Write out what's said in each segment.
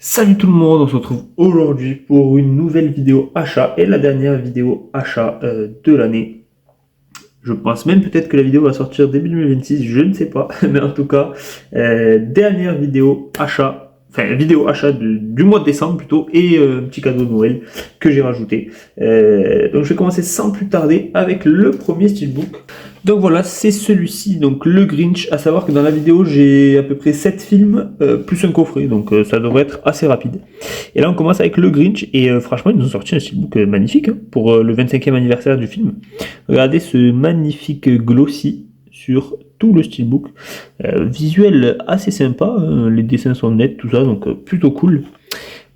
Salut tout le monde, on se retrouve aujourd'hui pour une nouvelle vidéo achat et la dernière vidéo achat de l'année. Je pense même peut-être que la vidéo va sortir début 2026, je ne sais pas, mais en tout cas, dernière vidéo achat, enfin vidéo achat du mois de décembre plutôt, et un petit cadeau de Noël que j'ai rajouté. Donc je vais commencer sans plus tarder avec le premier steelbook. Donc voilà, c'est celui-ci, donc le Grinch, à savoir que dans la vidéo j'ai à peu près 7 films, plus un coffret, donc ça devrait être assez rapide. Et là on commence avec le Grinch, et franchement ils nous ont sorti un steelbook magnifique, hein, pour le 25e anniversaire du film. Regardez ce magnifique glossy sur tout le steelbook, visuel assez sympa, hein, les dessins sont nets, tout ça, donc plutôt cool.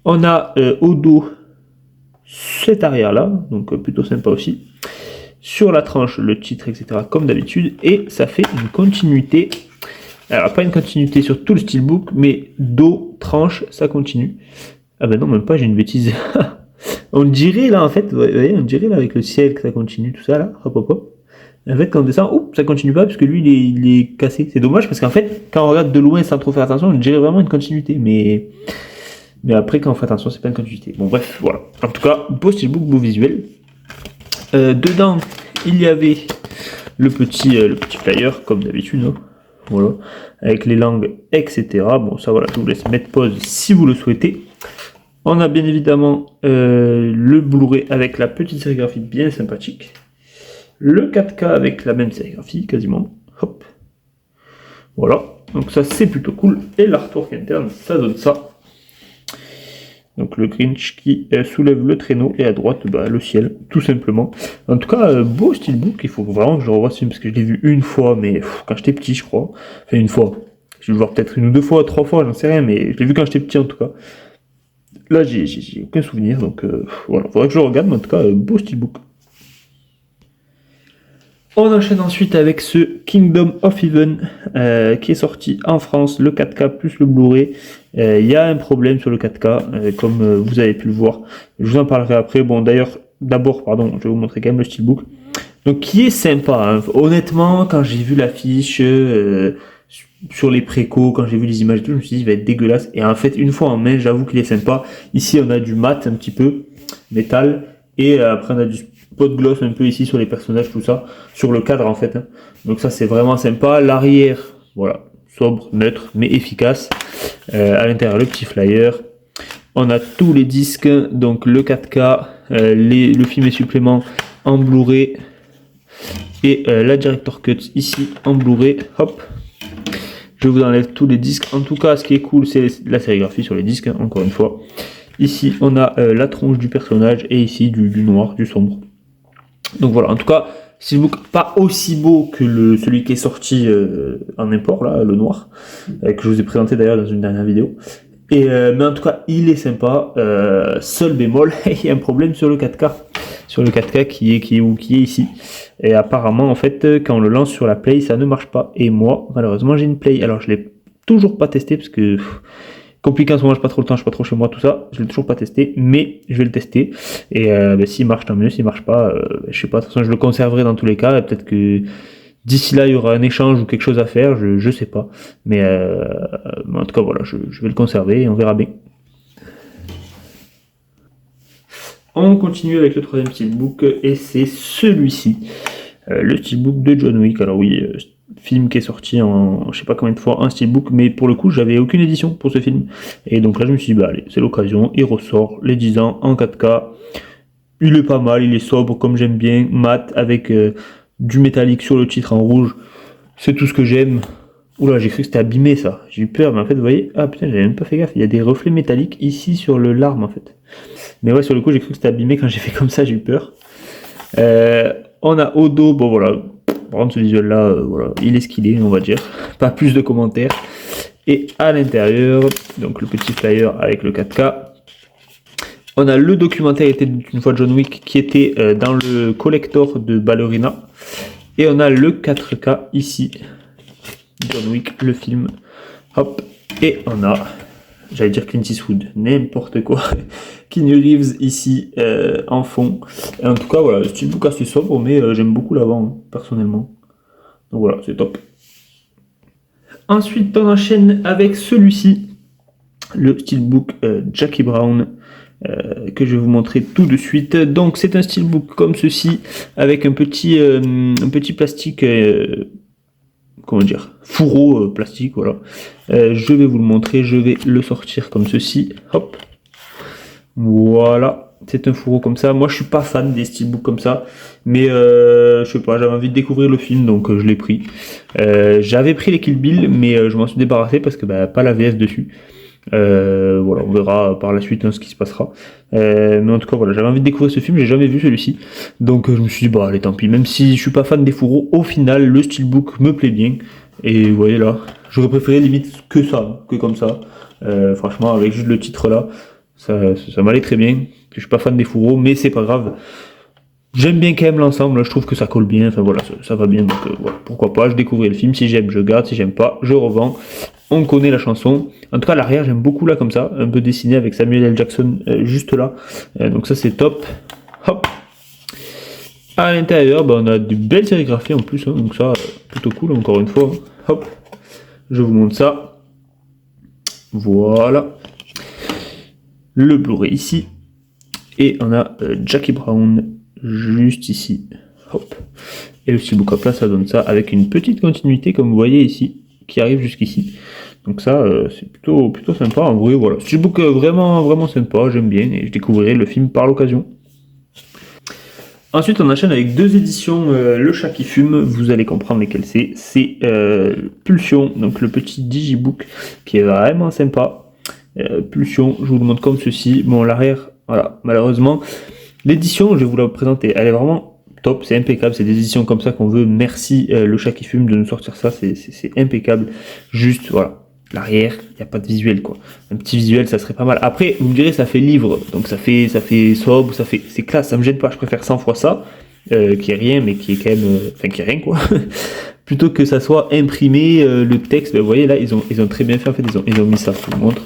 On a au dos cet arrière là, donc plutôt sympa aussi. Sur la tranche, le titre, etc., comme d'habitude, et ça fait une continuité. Alors, pas une continuité sur tout le steelbook, mais dos, tranche, ça continue. Ah ben non, même pas, j'ai une bêtise. On dirait là, en fait, vous voyez, on dirait là avec le ciel que ça continue, tout ça là, hop hop hop. En fait, quand on descend, oups, ça continue pas parce que lui, il est cassé. C'est dommage parce qu'en fait, quand on regarde de loin sans trop faire attention, on dirait vraiment une continuité, mais après, quand on fait attention, c'est pas une continuité. Bon, bref, voilà. En tout cas, beau steelbook, beau visuel. Dedans, il y avait le petit flyer, comme d'habitude, hein. Voilà, avec les langues, etc. Bon, ça voilà, je vous laisse mettre pause si vous le souhaitez. On a bien évidemment le Blu-ray avec la petite sérigraphie bien sympathique. Le 4K avec la même sérigraphie, quasiment. Hop. Voilà, donc ça c'est plutôt cool. Et l'artwork interne, ça donne ça. Donc le Grinch qui soulève le traîneau et à droite le ciel, tout simplement. En tout cas, beau steelbook, il faut vraiment que je revoie ce film parce que je l'ai vu une fois, mais quand j'étais petit je crois. Enfin une fois. Je vais le voir peut-être une ou deux fois, trois fois, j'en sais rien, mais je l'ai vu quand j'étais petit en tout cas. Là j'ai aucun souvenir, donc voilà, faudrait que je le regarde, mais en tout cas, beau steelbook. On enchaîne ensuite avec ce Kingdom of Heaven qui est sorti en France, le 4K plus le Blu-ray. Il y a un problème sur le 4K, comme vous avez pu le voir. Je vous en parlerai après. Bon, d'ailleurs, pardon, je vais vous montrer quand même le steelbook. Donc, qui est sympa, hein. Honnêtement, quand j'ai vu l'affiche sur les précos, quand j'ai vu les images et tout, je me suis dit, il va être dégueulasse. Et en fait, une fois en main, j'avoue qu'il est sympa. Ici, on a du mat un petit peu, métal, et après, on a du pot de gloss un peu ici sur les personnages, tout ça, sur le cadre en fait, hein. Donc ça c'est vraiment sympa. L'arrière, voilà, sobre, neutre, mais efficace. À l'intérieur le petit flyer. On a tous les disques, donc le 4K, le film et supplément en Blu-ray et la Director Cut ici en Blu-ray. Hop, je vous enlève tous les disques. En tout cas, ce qui est cool, c'est la sérigraphie sur les disques, hein, encore une fois. Ici, on a la tronche du personnage et ici du noir, du sombre. Donc voilà, en tout cas, steelbook pas aussi beau que celui qui est sorti en import, là, le noir, que je vous ai présenté d'ailleurs dans une dernière vidéo. Mais en tout cas, il est sympa. Seul bémol, il y a un problème sur le 4K. Sur le 4K qui est ici. Et apparemment, en fait, quand on le lance sur la Play, ça ne marche pas. Et moi, malheureusement, j'ai une Play. Alors, je l'ai toujours pas testé parce que... compliqué en ce moment, j'ai pas trop le temps, je suis pas trop chez moi, tout ça. Je l'ai toujours pas testé, mais je vais le tester. Et s'il marche, tant mieux. S'il marche pas, je sais pas. De toute façon, je le conserverai dans tous les cas. Peut-être que d'ici là, il y aura un échange ou quelque chose à faire. Je sais pas. Mais en tout cas, voilà, je vais le conserver et on verra bien. On continue avec le troisième steelbook et c'est celui-ci. Le steelbook de John Wick. Alors oui, film qui est sorti en je sais pas combien de fois, un steelbook, mais pour le coup j'avais aucune édition pour ce film. Et donc là je me suis dit bah allez, c'est l'occasion, il ressort les 10 ans en 4K. Il est pas mal, il est sobre comme j'aime bien, mat avec du métallique sur le titre en rouge. C'est tout ce que j'aime. Oula, j'ai cru que c'était abîmé ça. J'ai eu peur, mais en fait vous voyez, ah putain, j'avais même pas fait gaffe, il y a des reflets métalliques ici sur le larme en fait. Mais ouais, sur le coup j'ai cru que c'était abîmé, quand j'ai fait comme ça j'ai eu peur. On a au dos, bon voilà, par contre ce visuel là, voilà, il est ce qu'il est, on va dire, pas plus de commentaires. Et à l'intérieur, donc le petit flyer avec le 4K, on a le documentaire était une fois John Wick qui était dans le collector de Ballerina, et on a le 4K ici, John Wick, le film, hop, et on a, j'allais dire Clint Eastwood, n'importe quoi, Keanu Reeves ici en fond. Et en tout cas, voilà, le steelbook assez sobre, mais j'aime beaucoup l'avant, hein, personnellement. Donc voilà, c'est top. Ensuite, on enchaîne avec celui-ci. le steelbook Jackie Brown que je vais vous montrer tout de suite. Donc c'est un steelbook comme ceci avec un petit plastique, comment dire, fourreau plastique, voilà. Je vais vous le montrer, je vais le sortir comme ceci, hop, voilà. C'est un fourreau comme ça. Moi, je suis pas fan des steelbooks comme ça, mais je sais pas, j'avais envie de découvrir le film, donc je l'ai pris. J'avais pris les Kill Bill, mais je m'en suis débarrassé parce que pas la VF dessus. Voilà, on verra par la suite ce qui se passera. Mais en tout cas, voilà, j'avais envie de découvrir ce film, j'ai jamais vu celui-ci, donc je me suis dit allez, tant pis. Même si je suis pas fan des fourreaux, au final, le steelbook me plaît bien. Et vous voyez là, j'aurais préféré limite que ça, que comme ça. Franchement, avec juste le titre là, ça m'allait très bien. Je suis pas fan des fourreaux, mais c'est pas grave. J'aime bien quand même l'ensemble, je trouve que ça colle bien, enfin voilà, ça va bien, donc voilà, pourquoi pas, je découvrirai le film, si j'aime je garde, si j'aime pas, je revends. On connaît la chanson. En tout cas, l'arrière, j'aime beaucoup là comme ça, un peu dessiné avec Samuel L. Jackson juste là. Donc ça c'est top. Hop. À l'intérieur, on a de belles sérigraphies en plus, hein, donc ça plutôt cool encore une fois. Hop. Je vous montre ça. Voilà. Le Blu-ray ici. Et on a Jackie Brown juste ici. Hop. Et le steelbook hop là, ça donne ça avec une petite continuité comme vous voyez ici, qui arrive jusqu'ici. Donc ça, c'est plutôt sympa. En vrai, voilà. Steelbook vraiment sympa, j'aime bien. Et je découvrirai le film par l'occasion. Ensuite, on enchaîne avec deux éditions Le Chat qui fume. Vous allez comprendre lesquelles c'est. C'est Pulsion, donc le petit digibook qui est vraiment sympa. Pulsion, je vous le montre comme ceci. Bon, l'arrière, voilà, malheureusement. L'édition, je vais vous la présenter. Elle est vraiment top, c'est impeccable. C'est des éditions comme ça qu'on veut. Merci Le Chat qui fume de nous sortir ça. C'est impeccable. Juste, voilà. L'arrière, il n'y a pas de visuel quoi. Un petit visuel, ça serait pas mal. Après, vous me direz, ça fait livre, donc ça fait sobre, c'est classe, ça me gêne pas. Je préfère 100 fois ça, qui est rien, mais qui est quand même, enfin qui est rien quoi. Plutôt que ça soit imprimé, le texte. Vous voyez là, ils ont très bien fait. En fait, ils ont mis ça. Je vous montre.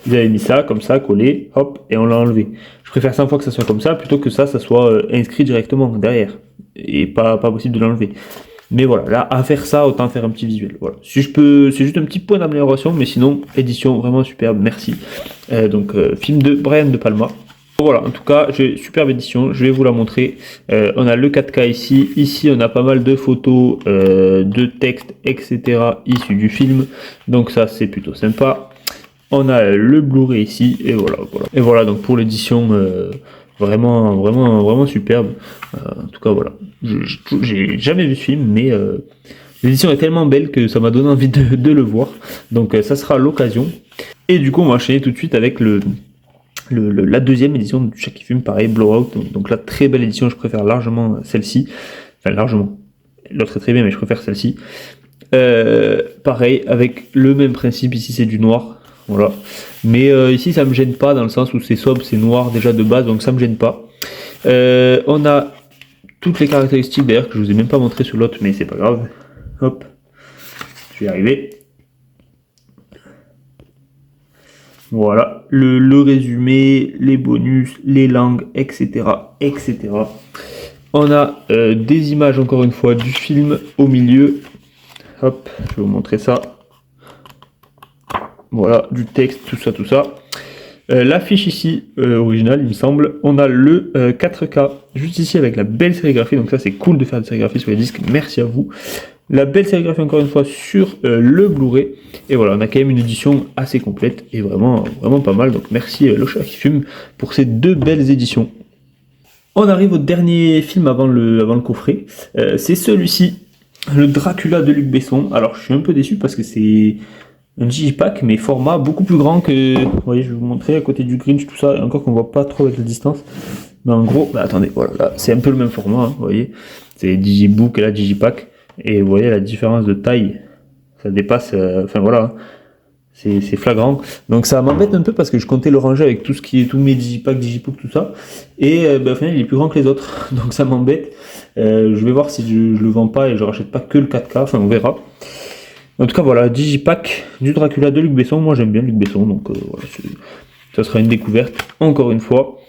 Ils avaient mis ça comme ça, collé, hop, et on l'a enlevé. Je préfère 100 fois que ça soit comme ça, plutôt que ça soit inscrit directement derrière, et pas possible de l'enlever. Mais voilà, là, à faire ça, autant faire un petit visuel. Voilà. Si je peux, c'est juste un petit point d'amélioration, mais sinon, édition vraiment superbe, merci. Film de Brian De Palma. Voilà, en tout cas, j'ai superbe édition, je vais vous la montrer. On a le 4K ici. Ici, on a pas mal de photos, de textes, etc. issus du film. Donc ça, c'est plutôt sympa. On a le Blu-ray ici, et voilà. Et voilà, donc pour l'édition... vraiment superbe. En tout cas, voilà. J'ai jamais vu ce film, mais l'édition est tellement belle que ça m'a donné envie de le voir. Donc, ça sera l'occasion. Et du coup, on va enchaîner tout de suite avec la deuxième édition du Chat qui fume, pareil, Blowout. Donc, la très belle édition, je préfère largement celle-ci. Enfin, largement. L'autre est très bien, mais je préfère celle-ci. Pareil, avec le même principe. Ici, c'est du noir. Voilà. Mais ici ça me gêne pas dans le sens où c'est sobre, c'est noir déjà de base, donc ça me gêne pas. On a toutes les caractéristiques d'ailleurs que je vous ai même pas montré sur l'autre, mais c'est pas grave. Hop, je vais y arriver. Voilà, le résumé, les bonus, les langues, etc. On a des images encore une fois du film au milieu. Hop, je vais vous montrer ça. Voilà, du texte, tout ça. L'affiche ici, originale, il me semble. On a le 4K, juste ici avec la belle sérigraphie. Donc ça, c'est cool de faire des sérigraphies sur les disques. Merci à vous. La belle sérigraphie, encore une fois, sur le Blu-ray. Et voilà, on a quand même une édition assez complète et vraiment pas mal. Donc merci Le Chat qui fume pour ces deux belles éditions. On arrive au dernier film avant le coffret. C'est celui-ci, le Dracula de Luc Besson. Alors, je suis un peu déçu parce que c'est... un digipack, mais format beaucoup plus grand que... Vous voyez, je vais vous montrer à côté du Grinch, tout ça, et encore qu'on voit pas trop avec la distance. Mais en gros, attendez, voilà, là, c'est un peu le même format, hein, vous voyez. C'est Digibook et là, Digipack. Et vous voyez la différence de taille. Ça dépasse... Enfin, voilà. C'est flagrant. Donc ça m'embête un peu parce que je comptais le ranger avec tous mes Digipack, Digibook, tout ça. Et au final, il est plus grand que les autres. Donc ça m'embête. Je vais voir si je le vends pas et je rachète pas que le 4K. Enfin, on verra. En tout cas, voilà, Digipack du Dracula de Luc Besson. Moi, j'aime bien Luc Besson, donc voilà, ça sera une découverte, encore une fois.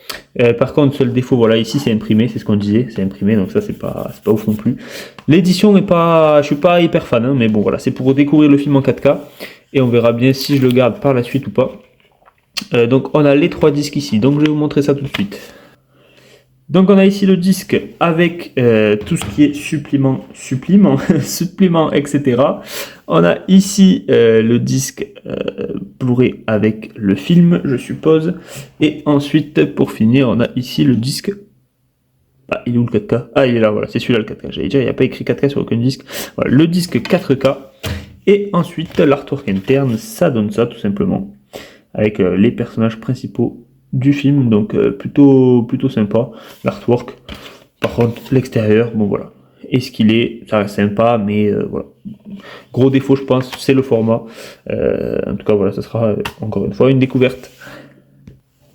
Par contre, seul défaut, voilà, ici, c'est imprimé, c'est ce qu'on disait, c'est imprimé, donc ça, c'est pas ouf non plus. L'édition n'est pas... Je suis pas hyper fan, hein, mais bon, voilà, c'est pour découvrir le film en 4K, et on verra bien si je le garde par la suite ou pas. Donc on a les 3 disques ici, donc je vais vous montrer ça tout de suite. Donc on a ici le disque avec tout ce qui est supplément, etc. On a ici le disque Blu-ray avec le film, je suppose. Et ensuite, pour finir, on a ici le disque... Ah, il est où le 4K? Ah, il est là, voilà, c'est celui-là le 4K. J'allais dire, il n'y a pas écrit 4K sur aucun disque. Voilà, le disque 4K. Et ensuite, l'artwork interne, ça donne ça, tout simplement. Avec les personnages principaux du film, donc plutôt sympa, l'artwork. Par contre, l'extérieur, bon voilà. Et ce qu'il est, ça reste sympa, mais voilà. Gros défaut, je pense, c'est le format. En tout cas, voilà, ça sera encore une fois une découverte.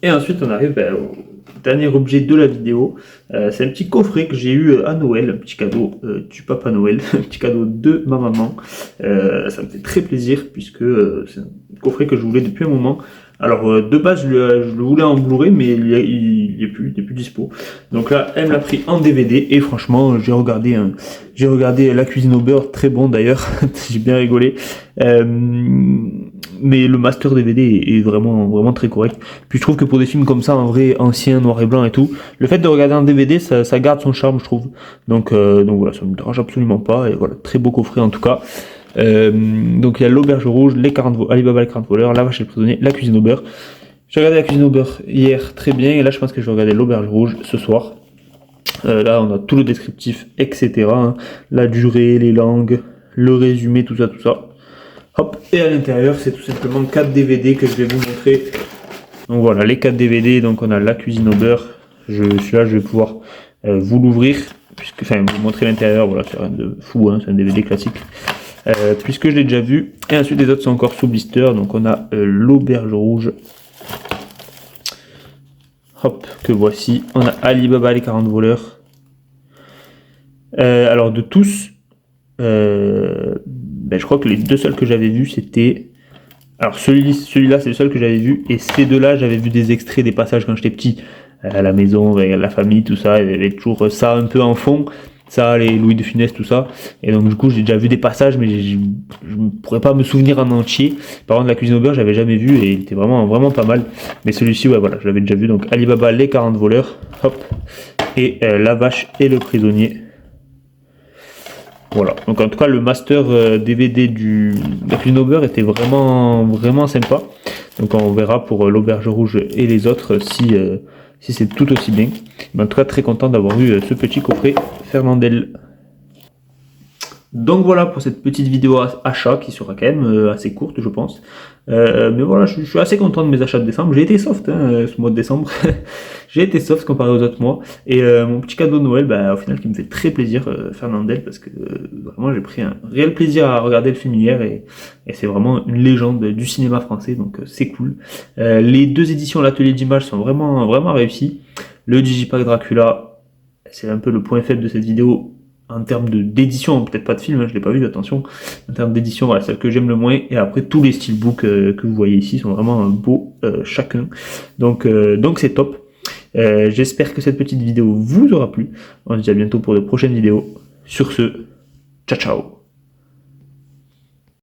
Et ensuite, on arrive au dernier objet de la vidéo. C'est un petit coffret que j'ai eu à Noël, un petit cadeau du Papa Noël, un petit cadeau de ma maman. Ça me fait très plaisir puisque c'est un coffret que je voulais depuis un moment. Alors de base je le voulais en Blu-ray mais il est plus dispo. Donc là elle me l'a pris en DVD et franchement j'ai regardé La cuisine au beurre, très bon d'ailleurs, j'ai bien rigolé. Mais le master DVD est vraiment très correct. Puis je trouve que pour des films comme ça, en vrai, anciens, noir et blanc et tout, le fait de regarder en DVD, ça garde son charme, je trouve. Donc voilà, ça me dérange absolument pas. Et voilà, très beau coffret en tout cas. Donc il y a l'auberge rouge, Alibaba les 40 voleurs, la vache et le prisonnier, la cuisine au beurre. J'ai regardé la cuisine au beurre hier, très bien. Et là, je pense que je vais regarder l'auberge rouge ce soir. Là, on a tout le descriptif, etc. Hein. La durée, les langues, le résumé, tout ça. Hop, et à l'intérieur, c'est tout simplement 4 DVD que je vais vous montrer. Donc voilà, les 4 DVD, donc on a la cuisine au beurre. Celui-là, je vais pouvoir vous l'ouvrir, vous montrer l'intérieur, voilà, c'est rien de fou, hein, c'est un DVD classique. Puisque je l'ai déjà vu. Et ensuite, les autres sont encore sous blister, donc on a l'auberge rouge. Hop, que voici. On a Alibaba les 40 voleurs. Alors de tous, je crois que les 2 seuls que j'avais vus c'était... Alors celui-là c'est le seul que j'avais vu, et ces 2-là j'avais vu des extraits, des passages quand j'étais petit, à la maison, avec la famille, tout ça, il y avait toujours ça un peu en fond, ça, les Louis de Funès, tout ça, et donc du coup j'ai déjà vu des passages, mais je ne pourrais pas me souvenir en entier. Par contre la cuisine au beurre j'avais jamais vu, et il était vraiment pas mal, mais celui-ci, ouais voilà, je l'avais déjà vu, donc Alibaba les 40 voleurs, hop, et la vache et le prisonnier. Voilà, donc en tout cas le master DVD de la cuisine au beurre était vraiment sympa. Donc on verra pour l'auberge rouge et les autres si c'est tout aussi bien. Mais en tout cas très content d'avoir eu ce petit coffret Fernandel. Donc voilà pour cette petite vidéo achat qui sera quand même assez courte je pense. Mais voilà, je suis assez content de mes achats de décembre. J'ai été soft ce mois de décembre. J'ai été soft comparé aux autres mois. Et mon petit cadeau de Noël, au final qui me fait très plaisir, Fernandel, parce que vraiment j'ai pris un réel plaisir à regarder le film hier et c'est vraiment une légende du cinéma français, donc c'est cool. Les 2 éditions l'atelier d'images sont vraiment réussies. Le Digipack Dracula, c'est un peu le point faible de cette vidéo. En termes d'édition, peut-être pas de film, je l'ai pas vu, attention. En termes d'édition, voilà, celle que j'aime le moins. Et après, tous les steelbooks que vous voyez ici sont vraiment beaux chacun. Donc c'est top. J'espère que cette petite vidéo vous aura plu. On se dit à bientôt pour de prochaines vidéos. Sur ce, ciao ciao.